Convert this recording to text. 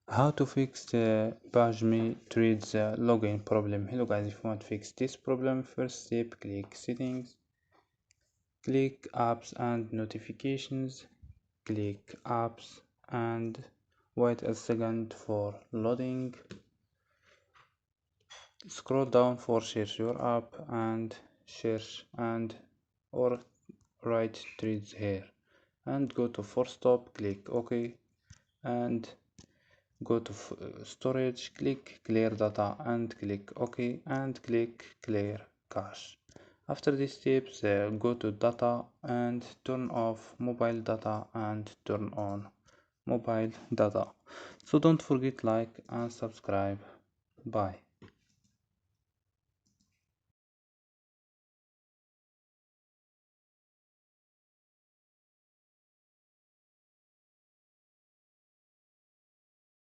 How to fix Bgmi treats login problem. Hello guys, if you want to fix this problem, first step, click settings, click apps and notifications, click apps and wait a second for loading. Scroll down for search your app and search and or write treats here and go to force stop, click OK and go to storage, click clear data and click OK and click clear cache. After these steps, go to data and turn off mobile data and turn on mobile data. So don't forget like and subscribe. Bye.